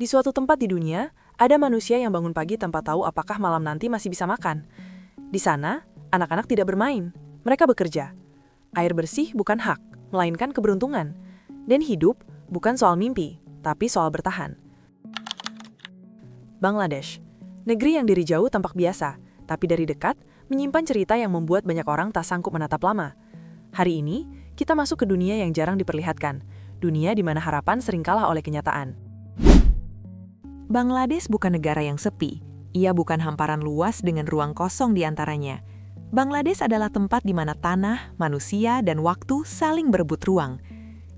Di suatu tempat di dunia, ada manusia yang bangun pagi tanpa tahu apakah malam nanti masih bisa makan. Di sana, anak-anak tidak bermain, mereka bekerja. Air bersih bukan hak, melainkan keberuntungan. Dan hidup bukan soal mimpi, tapi soal bertahan. Bangladesh, negeri yang dari jauh tampak biasa, tapi dari dekat menyimpan cerita yang membuat banyak orang tak sanggup menatap lama. Hari ini, kita masuk ke dunia yang jarang diperlihatkan, dunia di mana harapan sering kalah oleh kenyataan. Bangladesh bukan negara yang sepi. Ia bukan hamparan luas dengan ruang kosong di antaranya. Bangladesh adalah tempat di mana tanah, manusia, dan waktu saling berebut ruang.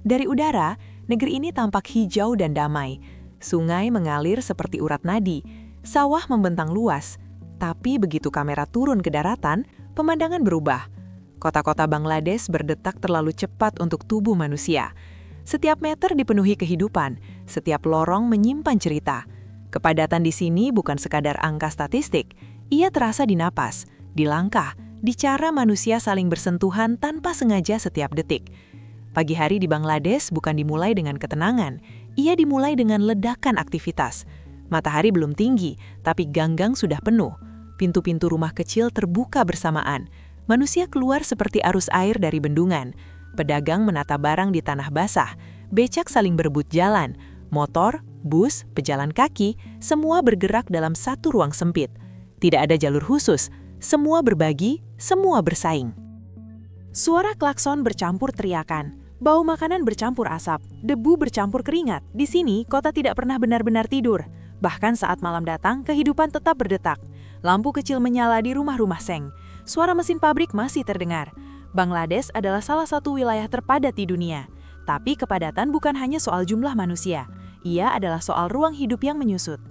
Dari udara, negeri ini tampak hijau dan damai. Sungai mengalir seperti urat nadi, sawah membentang luas. Tapi begitu kamera turun ke daratan, pemandangan berubah. Kota-kota Bangladesh berdetak terlalu cepat untuk tubuh manusia. Setiap meter dipenuhi kehidupan, setiap lorong menyimpan cerita. Kepadatan di sini bukan sekadar angka statistik, ia terasa di napas, di langkah, di cara manusia saling bersentuhan tanpa sengaja setiap detik. Pagi hari di Bangladesh bukan dimulai dengan ketenangan, ia dimulai dengan ledakan aktivitas. Matahari belum tinggi, tapi ganggang sudah penuh. Pintu-pintu rumah kecil terbuka bersamaan. Manusia keluar seperti arus air dari bendungan. Pedagang menata barang di tanah basah, becak saling berebut jalan, motor, bus, pejalan kaki, semua bergerak dalam satu ruang sempit. Tidak ada jalur khusus, semua berbagi, semua bersaing. Suara klakson bercampur teriakan, bau makanan bercampur asap, debu bercampur keringat. Di sini, kota tidak pernah benar-benar tidur. Bahkan saat malam datang, kehidupan tetap berdetak. Lampu kecil menyala di rumah-rumah seng. Suara mesin pabrik masih terdengar. Bangladesh adalah salah satu wilayah terpadat di dunia. Tapi kepadatan bukan hanya soal jumlah manusia. Ia adalah soal ruang hidup yang menyusut.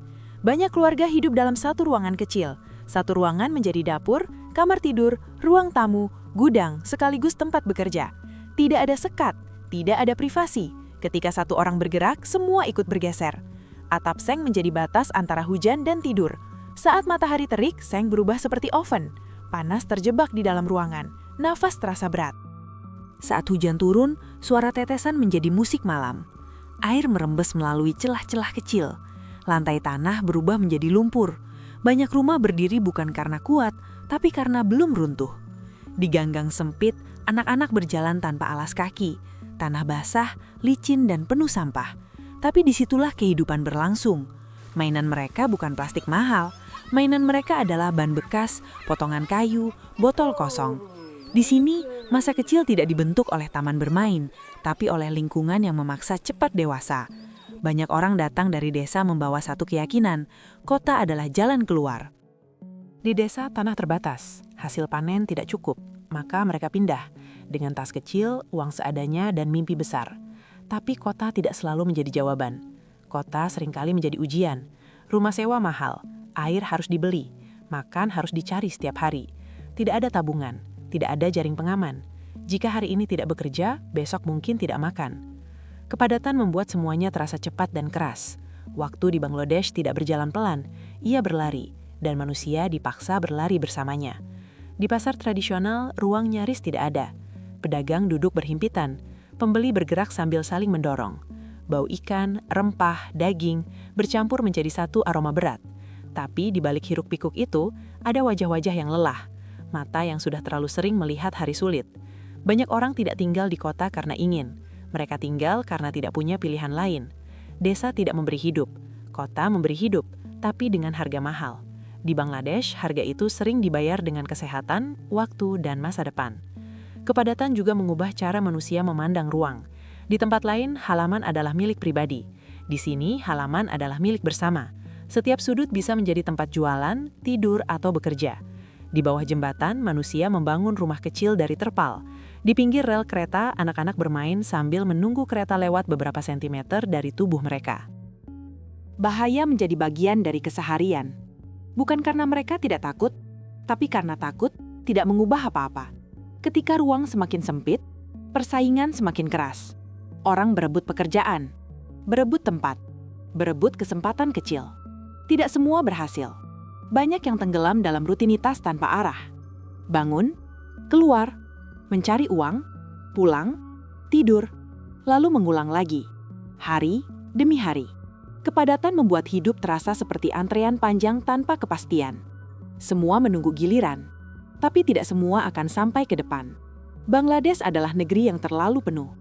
Banyak keluarga hidup dalam satu ruangan kecil. Satu ruangan menjadi dapur, kamar tidur, ruang tamu, gudang, sekaligus tempat bekerja. Tidak ada sekat, tidak ada privasi. Ketika satu orang bergerak, semua ikut bergeser. Atap seng menjadi batas antara hujan dan tidur. Saat matahari terik, seng berubah seperti oven. Panas terjebak di dalam ruangan. Nafas terasa berat. Saat hujan turun, suara tetesan menjadi musik malam. Air merembes melalui celah-celah kecil. Lantai tanah berubah menjadi lumpur. Banyak rumah berdiri bukan karena kuat, tapi karena belum runtuh. Di ganggang sempit, anak-anak berjalan tanpa alas kaki. Tanah basah, licin dan penuh sampah. Tapi disitulah kehidupan berlangsung. Mainan mereka bukan plastik mahal. Mainan mereka adalah ban bekas, potongan kayu, botol kosong. Di sini, masa kecil tidak dibentuk oleh taman bermain, tapi oleh lingkungan yang memaksa cepat dewasa. Banyak orang datang dari desa membawa satu keyakinan, kota adalah jalan keluar. Di desa tanah terbatas, hasil panen tidak cukup, maka mereka pindah. Dengan tas kecil, uang seadanya, dan mimpi besar. Tapi kota tidak selalu menjadi jawaban. Kota seringkali menjadi ujian. Rumah sewa mahal, air harus dibeli, makan harus dicari setiap hari. Tidak ada tabungan. Tidak ada jaring pengaman. Jika hari ini tidak bekerja, besok mungkin tidak makan. Kepadatan membuat semuanya terasa cepat dan keras. Waktu di Bangladesh tidak berjalan pelan, ia berlari, dan manusia dipaksa berlari bersamanya. Di pasar tradisional, ruang nyaris tidak ada. Pedagang duduk berhimpitan, pembeli bergerak sambil saling mendorong. Bau ikan, rempah, daging bercampur menjadi satu aroma berat. Tapi di balik hiruk-pikuk itu, ada wajah-wajah yang lelah. Mata yang sudah terlalu sering melihat hari sulit. Banyak orang tidak tinggal di kota karena ingin. Mereka tinggal karena tidak punya pilihan lain. Desa tidak memberi hidup. Kota memberi hidup, tapi dengan harga mahal. Di Bangladesh, harga itu sering dibayar dengan kesehatan, waktu, dan masa depan. Kepadatan juga mengubah cara manusia memandang ruang. Di tempat lain, halaman adalah milik pribadi. Di sini, halaman adalah milik bersama. Setiap sudut bisa menjadi tempat jualan, tidur, atau bekerja. Di bawah jembatan, manusia membangun rumah kecil dari terpal. Di pinggir rel kereta, anak-anak bermain sambil menunggu kereta lewat beberapa sentimeter dari tubuh mereka. Bahaya menjadi bagian dari keseharian. Bukan karena mereka tidak takut, tapi karena takut tidak mengubah apa-apa. Ketika ruang semakin sempit, persaingan semakin keras. Orang berebut pekerjaan, berebut tempat, berebut kesempatan kecil. Tidak semua berhasil. Banyak yang tenggelam dalam rutinitas tanpa arah. Bangun, keluar, mencari uang, pulang, tidur, lalu mengulang lagi. Hari demi hari. Kepadatan membuat hidup terasa seperti antrean panjang tanpa kepastian. Semua menunggu giliran, tapi tidak semua akan sampai ke depan. Bangladesh adalah negeri yang terlalu penuh,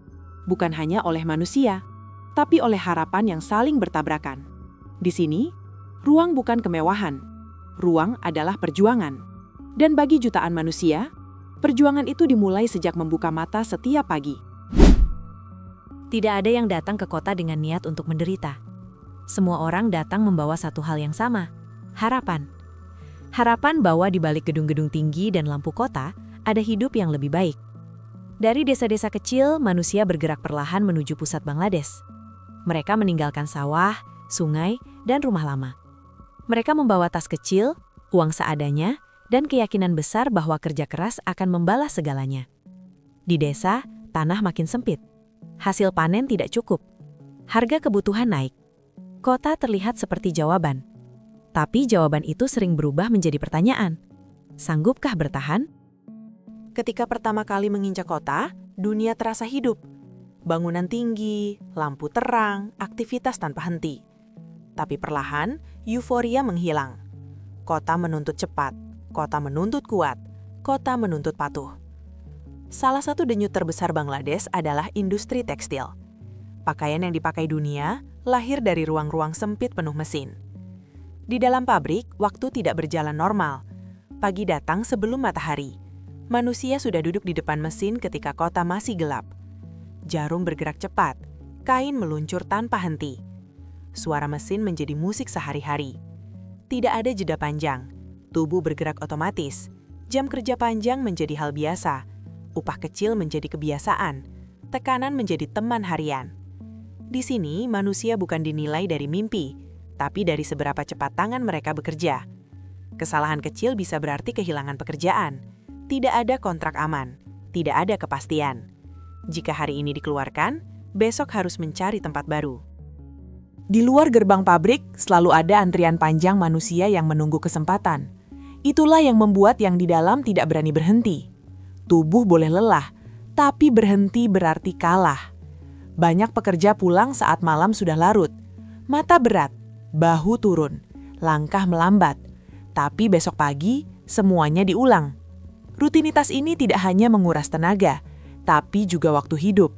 bukan hanya oleh manusia, tapi oleh harapan yang saling bertabrakan. Di sini, ruang bukan kemewahan, ruang adalah perjuangan. Dan bagi jutaan manusia, perjuangan itu dimulai sejak membuka mata setiap pagi. Tidak ada yang datang ke kota dengan niat untuk menderita. Semua orang datang membawa satu hal yang sama, harapan. Harapan bahwa di balik gedung-gedung tinggi dan lampu kota, ada hidup yang lebih baik. Dari desa-desa kecil, manusia bergerak perlahan menuju pusat Bangladesh. Mereka meninggalkan sawah, sungai, dan rumah lama. Mereka membawa tas kecil, uang seadanya, dan keyakinan besar bahwa kerja keras akan membalas segalanya. Di desa, tanah makin sempit. Hasil panen tidak cukup. Harga kebutuhan naik. Kota terlihat seperti jawaban. Tapi jawaban itu sering berubah menjadi pertanyaan. Sanggupkah bertahan? Ketika pertama kali menginjak kota, dunia terasa hidup. Bangunan tinggi, lampu terang, aktivitas tanpa henti. Tapi perlahan, euforia menghilang. Kota menuntut cepat, kota menuntut kuat, kota menuntut patuh. Salah satu denyut terbesar Bangladesh adalah industri tekstil. Pakaian yang dipakai dunia lahir dari ruang-ruang sempit penuh mesin. Di dalam pabrik, waktu tidak berjalan normal. Pagi datang sebelum matahari. Manusia sudah duduk di depan mesin ketika kota masih gelap. Jarum bergerak cepat, kain meluncur tanpa henti. Suara mesin menjadi musik sehari-hari. Tidak ada jeda panjang, tubuh bergerak otomatis. Jam kerja panjang menjadi hal biasa. Upah kecil menjadi kebiasaan. Tekanan menjadi teman harian. Di sini, manusia bukan dinilai dari mimpi, tapi dari seberapa cepat tangan mereka bekerja. Kesalahan kecil bisa berarti kehilangan pekerjaan. Tidak ada kontrak aman, tidak ada kepastian. Jika hari ini dikeluarkan, besok harus mencari tempat baru. Di luar gerbang pabrik, selalu ada antrian panjang manusia yang menunggu kesempatan. Itulah yang membuat yang di dalam tidak berani berhenti. Tubuh boleh lelah, tapi berhenti berarti kalah. Banyak pekerja pulang saat malam sudah larut. Mata berat, bahu turun, langkah melambat. Tapi besok pagi, semuanya diulang. Rutinitas ini tidak hanya menguras tenaga, tapi juga waktu hidup.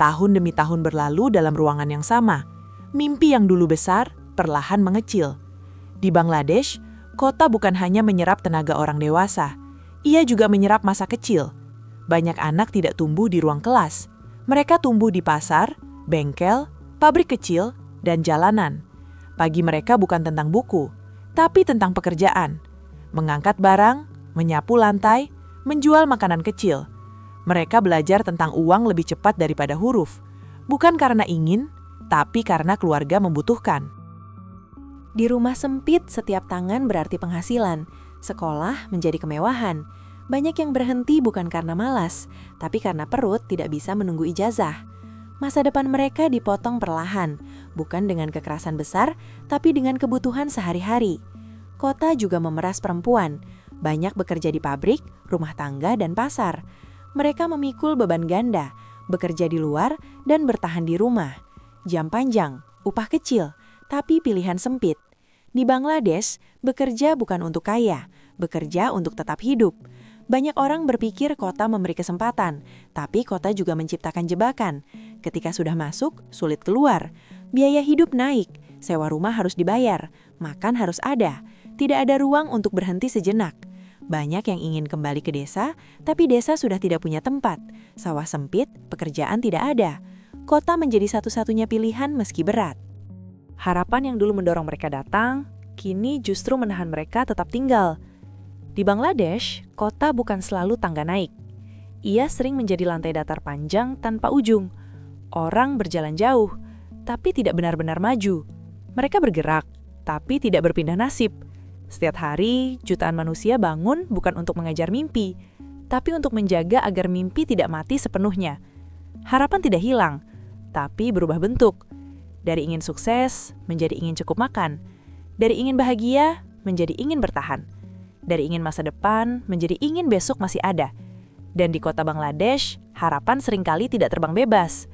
Tahun demi tahun berlalu dalam ruangan yang sama. Mimpi yang dulu besar, perlahan mengecil. Di Bangladesh, kota bukan hanya menyerap tenaga orang dewasa. Ia juga menyerap masa kecil. Banyak anak tidak tumbuh di ruang kelas. Mereka tumbuh di pasar, bengkel, pabrik kecil, dan jalanan. Pagi mereka bukan tentang buku, tapi tentang pekerjaan. Mengangkat barang, menyapu lantai, menjual makanan kecil. Mereka belajar tentang uang lebih cepat daripada huruf. Bukan karena ingin, tapi karena keluarga membutuhkan. Di rumah sempit, setiap tangan berarti penghasilan. Sekolah menjadi kemewahan. Banyak yang berhenti bukan karena malas, tapi karena perut tidak bisa menunggu ijazah. Masa depan mereka dipotong perlahan, bukan dengan kekerasan besar, tapi dengan kebutuhan sehari-hari. Kota juga memeras perempuan. Banyak bekerja di pabrik, rumah tangga, dan pasar. Mereka memikul beban ganda, bekerja di luar, dan bertahan di rumah. Jam panjang, upah kecil, tapi pilihan sempit. Di Bangladesh, bekerja bukan untuk kaya, bekerja untuk tetap hidup. Banyak orang berpikir kota memberi kesempatan, tapi kota juga menciptakan jebakan. Ketika sudah masuk, sulit keluar. Biaya hidup naik, sewa rumah harus dibayar, makan harus ada. Tidak ada ruang untuk berhenti sejenak. Banyak yang ingin kembali ke desa, tapi desa sudah tidak punya tempat. Sawah sempit, pekerjaan tidak ada. Kota menjadi satu-satunya pilihan meski berat. Harapan yang dulu mendorong mereka datang, kini justru menahan mereka tetap tinggal. Di Bangladesh, kota bukan selalu tangga naik. Ia sering menjadi lantai datar panjang tanpa ujung. Orang berjalan jauh, tapi tidak benar-benar maju. Mereka bergerak, tapi tidak berpindah nasib. Setiap hari, jutaan manusia bangun bukan untuk mengejar mimpi, tapi untuk menjaga agar mimpi tidak mati sepenuhnya. Harapan tidak hilang, tapi berubah bentuk. Dari ingin sukses, menjadi ingin cukup makan. Dari ingin bahagia, menjadi ingin bertahan. Dari ingin masa depan, menjadi ingin besok masih ada. Dan di kota Bangladesh, harapan seringkali tidak terbang bebas,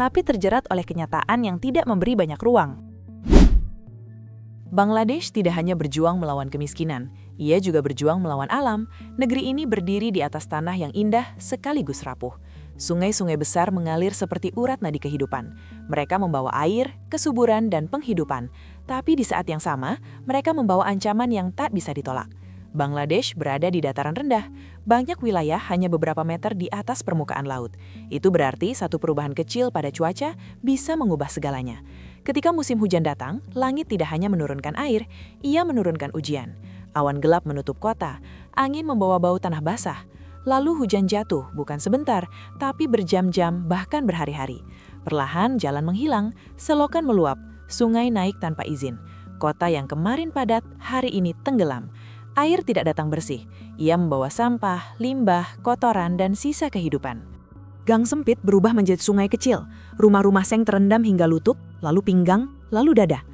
tapi terjerat oleh kenyataan yang tidak memberi banyak ruang. Bangladesh tidak hanya berjuang melawan kemiskinan, ia juga berjuang melawan alam. Negeri ini berdiri di atas tanah yang indah sekaligus rapuh. Sungai-sungai besar mengalir seperti urat nadi kehidupan. Mereka membawa air, kesuburan, dan penghidupan. Tapi di saat yang sama, mereka membawa ancaman yang tak bisa ditolak. Bangladesh berada di dataran rendah. Banyak wilayah hanya beberapa meter di atas permukaan laut. Itu berarti satu perubahan kecil pada cuaca bisa mengubah segalanya. Ketika musim hujan datang, langit tidak hanya menurunkan air, ia menurunkan ujian. Awan gelap menutup kota, angin membawa bau tanah basah. Lalu hujan jatuh, bukan sebentar, tapi berjam-jam, bahkan berhari-hari. Perlahan jalan menghilang, selokan meluap, sungai naik tanpa izin. Kota yang kemarin padat, hari ini tenggelam. Air tidak datang bersih, ia membawa sampah, limbah, kotoran, dan sisa kehidupan. Gang sempit berubah menjadi sungai kecil, rumah-rumah seng terendam hingga lutut, lalu pinggang, lalu dada.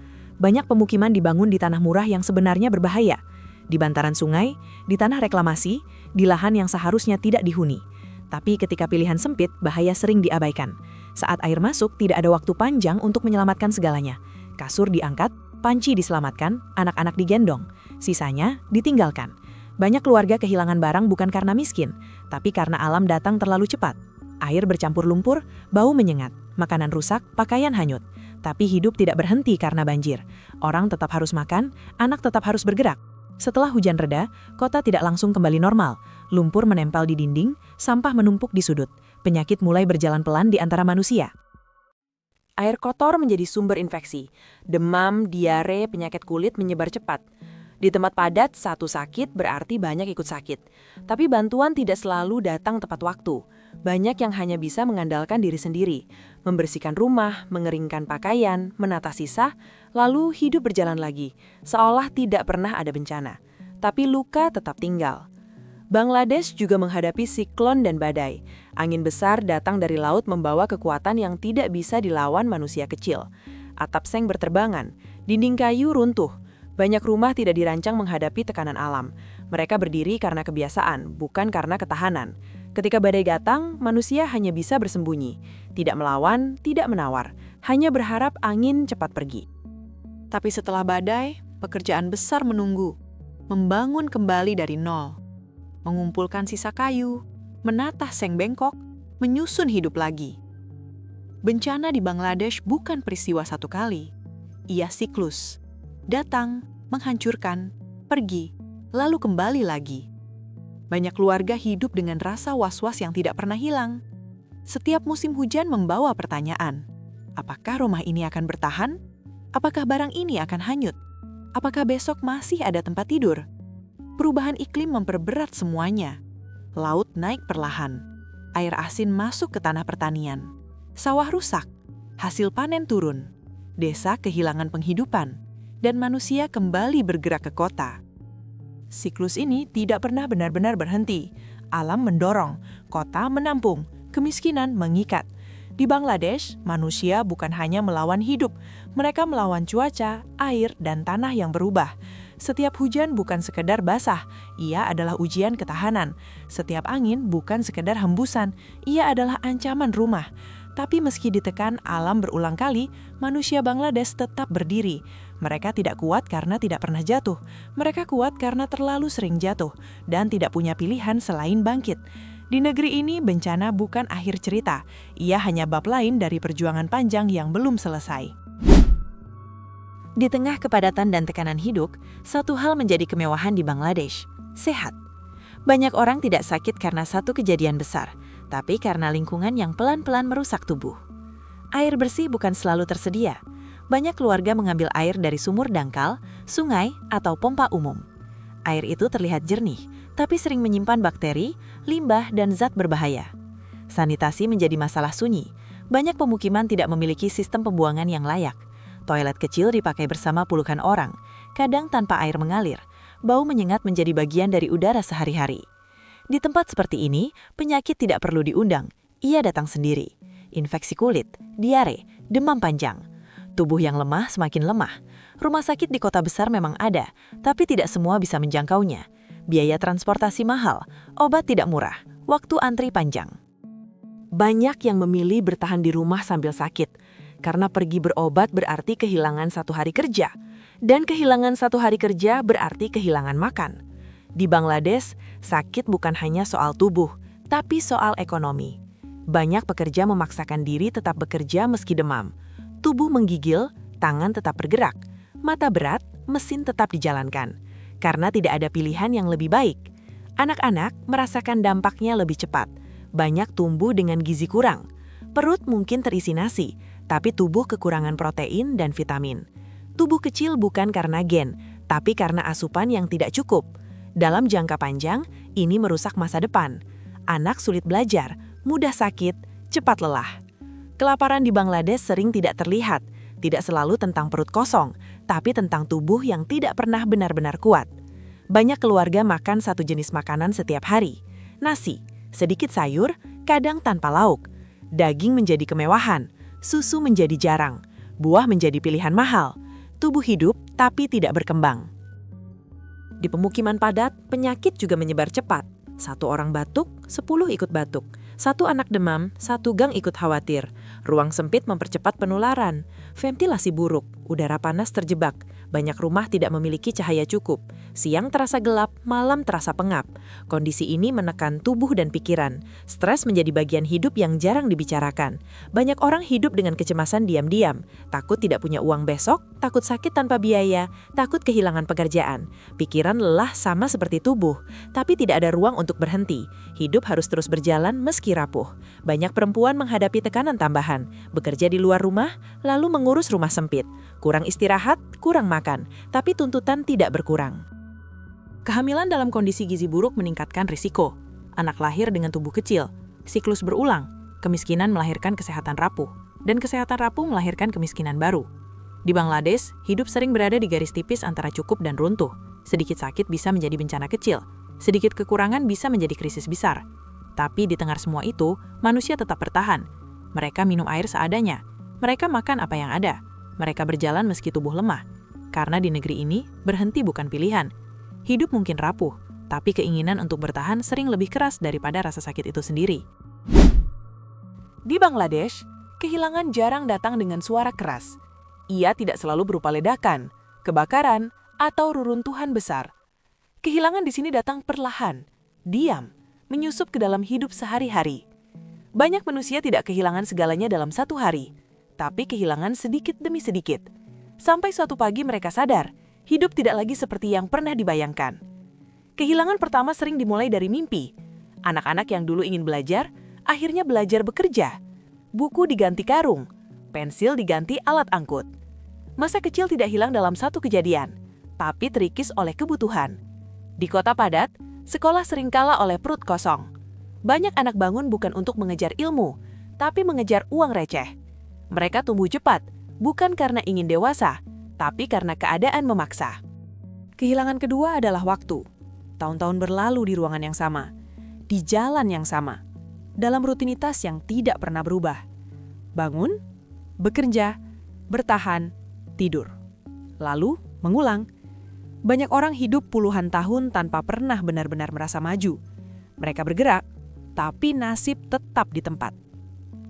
Banyak pemukiman dibangun di tanah murah yang sebenarnya berbahaya. Di bantaran sungai, di tanah reklamasi, di lahan yang seharusnya tidak dihuni. Tapi ketika pilihan sempit, bahaya sering diabaikan. Saat air masuk, tidak ada waktu panjang untuk menyelamatkan segalanya. Kasur diangkat, panci diselamatkan, anak-anak digendong. Sisanya ditinggalkan. Banyak keluarga kehilangan barang bukan karena miskin, tapi karena alam datang terlalu cepat. Air bercampur lumpur, bau menyengat, makanan rusak, pakaian hanyut. Tapi hidup tidak berhenti karena banjir. Orang tetap harus makan, anak tetap harus bergerak. Setelah hujan reda, kota tidak langsung kembali normal. Lumpur menempel di dinding, sampah menumpuk di sudut. Penyakit mulai berjalan pelan di antara manusia. Air kotor menjadi sumber infeksi. Demam, diare, penyakit kulit menyebar cepat. Di tempat padat, satu sakit berarti banyak ikut sakit. Tapi bantuan tidak selalu datang tepat waktu. Banyak yang hanya bisa mengandalkan diri sendiri. Membersihkan rumah, mengeringkan pakaian, menata sisa, lalu hidup berjalan lagi. Seolah tidak pernah ada bencana. Tapi luka tetap tinggal. Bangladesh juga menghadapi siklon dan badai. Angin besar datang dari laut membawa kekuatan yang tidak bisa dilawan manusia kecil. Atap seng berterbangan, dinding kayu runtuh. Banyak rumah tidak dirancang menghadapi tekanan alam. Mereka berdiri karena kebiasaan, bukan karena ketahanan. Ketika badai datang, manusia hanya bisa bersembunyi. Tidak melawan, tidak menawar. Hanya berharap angin cepat pergi. Tapi setelah badai, pekerjaan besar menunggu. Membangun kembali dari nol. Mengumpulkan sisa kayu, menatah seng bengkok, menyusun hidup lagi. Bencana di Bangladesh bukan peristiwa satu kali. Ia siklus. Datang, menghancurkan, pergi, lalu kembali lagi. Banyak keluarga hidup dengan rasa was-was yang tidak pernah hilang. Setiap musim hujan membawa pertanyaan. Apakah rumah ini akan bertahan? Apakah barang ini akan hanyut? Apakah besok masih ada tempat tidur? Perubahan iklim memperberat semuanya. Laut naik perlahan. Air asin masuk ke tanah pertanian. Sawah rusak. Hasil panen turun. Desa kehilangan penghidupan. Dan manusia kembali bergerak ke kota. Siklus ini tidak pernah benar-benar berhenti. Alam mendorong, kota menampung, kemiskinan mengikat. Di Bangladesh, manusia bukan hanya melawan hidup, mereka melawan cuaca, air, dan tanah yang berubah. Setiap hujan bukan sekedar basah, ia adalah ujian ketahanan. Setiap angin bukan sekedar hembusan, ia adalah ancaman rumah. Tapi meski ditekan alam berulang kali, manusia Bangladesh tetap berdiri. Mereka tidak kuat karena tidak pernah jatuh. Mereka kuat karena terlalu sering jatuh dan tidak punya pilihan selain bangkit. Di negeri ini, bencana bukan akhir cerita. Ia hanya bab lain dari perjuangan panjang yang belum selesai. Di tengah kepadatan dan tekanan hidup, satu hal menjadi kemewahan di Bangladesh: sehat. Banyak orang tidak sakit karena satu kejadian besar, tapi karena lingkungan yang pelan-pelan merusak tubuh. Air bersih bukan selalu tersedia. Banyak keluarga mengambil air dari sumur dangkal, sungai, atau pompa umum. Air itu terlihat jernih, tapi sering menyimpan bakteri, limbah, dan zat berbahaya. Sanitasi menjadi masalah sunyi. Banyak pemukiman tidak memiliki sistem pembuangan yang layak. Toilet kecil dipakai bersama puluhan orang, kadang tanpa air mengalir. Bau menyengat menjadi bagian dari udara sehari-hari. Di tempat seperti ini, penyakit tidak perlu diundang, ia datang sendiri. Infeksi kulit, diare, demam panjang. Tubuh yang lemah semakin lemah. Rumah sakit di kota besar memang ada, tapi tidak semua bisa menjangkaunya. Biaya transportasi mahal, obat tidak murah, waktu antri panjang. Banyak yang memilih bertahan di rumah sambil sakit, karena pergi berobat berarti kehilangan satu hari kerja. Dan kehilangan 1 hari kerja berarti kehilangan makan. Di Bangladesh, sakit bukan hanya soal tubuh, tapi soal ekonomi. Banyak pekerja memaksakan diri tetap bekerja meski demam. Tubuh menggigil, tangan tetap bergerak. Mata berat, mesin tetap dijalankan. Karena tidak ada pilihan yang lebih baik. Anak-anak merasakan dampaknya lebih cepat. Banyak tumbuh dengan gizi kurang. Perut mungkin terisi nasi, tapi tubuh kekurangan protein dan vitamin. Tubuh kecil bukan karena gen, tapi karena asupan yang tidak cukup. Dalam jangka panjang, ini merusak masa depan. Anak sulit belajar, mudah sakit, cepat lelah. Kelaparan di Bangladesh sering tidak terlihat, tidak selalu tentang perut kosong, tapi tentang tubuh yang tidak pernah benar-benar kuat. Banyak keluarga makan satu jenis makanan setiap hari. Nasi, sedikit sayur, kadang tanpa lauk. Daging menjadi kemewahan, susu menjadi jarang, buah menjadi pilihan mahal. Tubuh hidup tapi tidak berkembang. Di pemukiman padat, penyakit juga menyebar cepat. 1 orang batuk, 10 ikut batuk. 1 anak demam, 1 gang ikut khawatir. Ruang sempit mempercepat penularan. Ventilasi buruk, udara panas terjebak. Banyak rumah tidak memiliki cahaya cukup. Siang terasa gelap, malam terasa pengap. Kondisi ini menekan tubuh dan pikiran. Stres menjadi bagian hidup yang jarang dibicarakan. Banyak orang hidup dengan kecemasan diam-diam. Takut tidak punya uang besok, takut sakit tanpa biaya, takut kehilangan pekerjaan. Pikiran lelah sama seperti tubuh, tapi tidak ada ruang untuk berhenti. Hidup harus terus berjalan meski rapuh. Banyak perempuan menghadapi tekanan tambahan, bekerja di luar rumah, lalu mengurus rumah sempit. Kurang istirahat, kurang makan, tapi tuntutan tidak berkurang. Kehamilan dalam kondisi gizi buruk meningkatkan risiko. Anak lahir dengan tubuh kecil, siklus berulang, kemiskinan melahirkan kesehatan rapuh, dan kesehatan rapuh melahirkan kemiskinan baru. Di Bangladesh, hidup sering berada di garis tipis antara cukup dan runtuh. Sedikit sakit bisa menjadi bencana kecil, sedikit kekurangan bisa menjadi krisis besar. Tapi di tengah semua itu, manusia tetap bertahan. Mereka minum air seadanya, mereka makan apa yang ada, mereka berjalan meski tubuh lemah. Karena di negeri ini, berhenti bukan pilihan. Hidup mungkin rapuh, tapi keinginan untuk bertahan sering lebih keras daripada rasa sakit itu sendiri. Di Bangladesh, kehilangan jarang datang dengan suara keras. Ia tidak selalu berupa ledakan, kebakaran, atau reruntuhan besar. Kehilangan di sini datang perlahan, diam, menyusup ke dalam hidup sehari-hari. Banyak manusia tidak kehilangan segalanya dalam 1 hari, tapi kehilangan sedikit demi sedikit. Sampai suatu pagi mereka sadar, hidup tidak lagi seperti yang pernah dibayangkan. Kehilangan pertama sering dimulai dari mimpi. Anak-anak yang dulu ingin belajar, akhirnya belajar bekerja. Buku diganti karung, pensil diganti alat angkut. Masa kecil tidak hilang dalam 1 kejadian, tapi terikis oleh kebutuhan. Di kota padat, sekolah sering kalah oleh perut kosong. Banyak anak bangun bukan untuk mengejar ilmu, tapi mengejar uang receh. Mereka tumbuh cepat, bukan karena ingin dewasa, tapi karena keadaan memaksa. Kehilangan kedua adalah waktu. Tahun-tahun berlalu di ruangan yang sama, di jalan yang sama, dalam rutinitas yang tidak pernah berubah. Bangun, bekerja, bertahan, tidur. Lalu, mengulang. Banyak orang hidup puluhan tahun tanpa pernah benar-benar merasa maju. Mereka bergerak, tapi nasib tetap di tempat.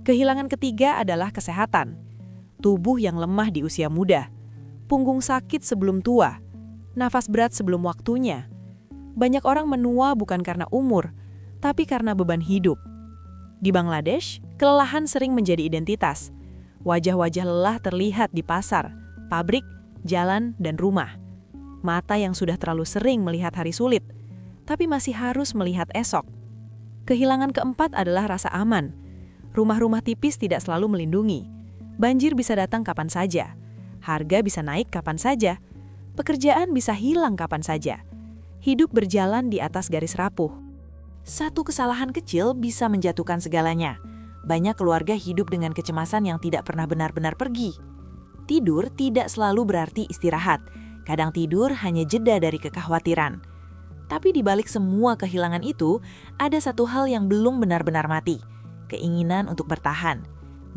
Kehilangan ketiga adalah kesehatan. Tubuh yang lemah di usia muda. Punggung sakit sebelum tua. Nafas berat sebelum waktunya. Banyak orang menua bukan karena umur, tapi karena beban hidup. Di Bangladesh, kelelahan sering menjadi identitas. Wajah-wajah lelah terlihat di pasar, pabrik, jalan, dan rumah. Mata yang sudah terlalu sering melihat hari sulit, tapi masih harus melihat esok. Kehilangan keempat adalah rasa aman. Rumah-rumah tipis tidak selalu melindungi. Banjir bisa datang kapan saja. Harga bisa naik kapan saja. Pekerjaan bisa hilang kapan saja. Hidup berjalan di atas garis rapuh. Satu kesalahan kecil bisa menjatuhkan segalanya. Banyak keluarga hidup dengan kecemasan yang tidak pernah benar-benar pergi. Tidur tidak selalu berarti istirahat. Kadang tidur hanya jeda dari kekhawatiran. Tapi di balik semua kehilangan itu, ada satu hal yang belum benar-benar mati. Keinginan untuk bertahan.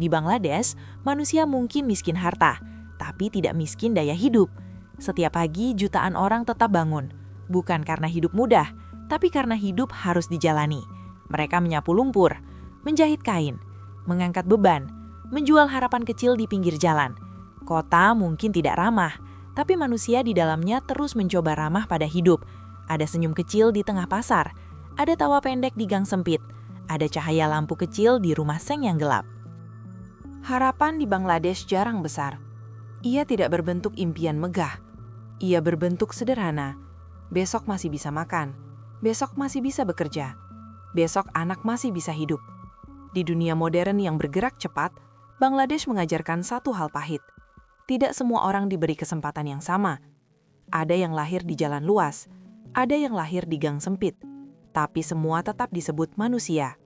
Di Bangladesh, manusia mungkin miskin harta, tapi tidak miskin daya hidup. Setiap pagi jutaan orang tetap bangun. Bukan karena hidup mudah, tapi karena hidup harus dijalani. Mereka menyapu lumpur, menjahit kain, mengangkat beban, menjual harapan kecil di pinggir jalan. Kota mungkin tidak ramah, tapi manusia di dalamnya terus mencoba ramah pada hidup. Ada senyum kecil di tengah pasar, ada tawa pendek di gang sempit, ada cahaya lampu kecil di rumah seng yang gelap. Harapan di Bangladesh jarang besar. Ia tidak berbentuk impian megah. Ia berbentuk sederhana. Besok masih bisa makan. Besok masih bisa bekerja. Besok anak masih bisa hidup. Di dunia modern yang bergerak cepat, Bangladesh mengajarkan satu hal pahit. Tidak semua orang diberi kesempatan yang sama. Ada yang lahir di jalan luas, ada yang lahir di gang sempit, tapi semua tetap disebut manusia.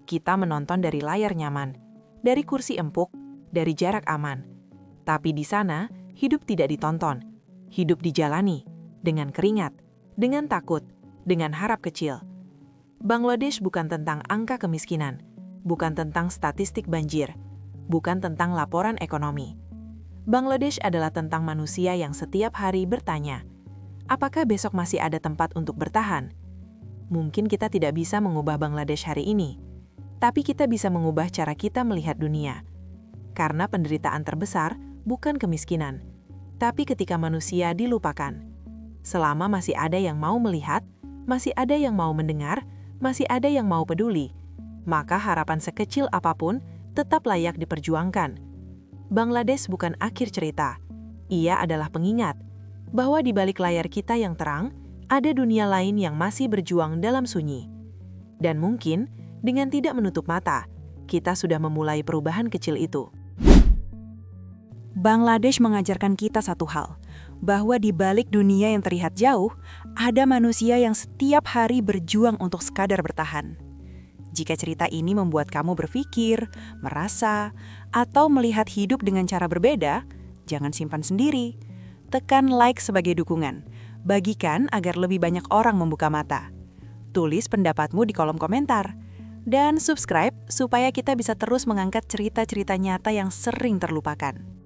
Kita menonton dari layar nyaman, dari kursi empuk, dari jarak aman. Tapi di sana, hidup tidak ditonton. Hidup dijalani, dengan keringat, dengan takut, dengan harap kecil. Bangladesh bukan tentang angka kemiskinan, bukan tentang statistik banjir, bukan tentang laporan ekonomi. Bangladesh adalah tentang manusia yang setiap hari bertanya, apakah besok masih ada tempat untuk bertahan? Mungkin kita tidak bisa mengubah Bangladesh hari ini, tapi kita bisa mengubah cara kita melihat dunia. Karena penderitaan terbesar bukan kemiskinan, tapi ketika manusia dilupakan. Selama masih ada yang mau melihat, masih ada yang mau mendengar, masih ada yang mau peduli, maka harapan sekecil apapun tetap layak diperjuangkan. Bangladesh bukan akhir cerita. Ia adalah pengingat bahwa di balik layar kita yang terang, ada dunia lain yang masih berjuang dalam sunyi. Dan mungkin, dengan tidak menutup mata, kita sudah memulai perubahan kecil itu. Bangladesh mengajarkan kita satu hal, bahwa di balik dunia yang terlihat jauh, ada manusia yang setiap hari berjuang untuk sekadar bertahan. Jika cerita ini membuat kamu berpikir, merasa, atau melihat hidup dengan cara berbeda, jangan simpan sendiri. Tekan like sebagai dukungan. Bagikan agar lebih banyak orang membuka mata. Tulis pendapatmu di kolom komentar. Dan subscribe supaya kita bisa terus mengangkat cerita-cerita nyata yang sering terlupakan.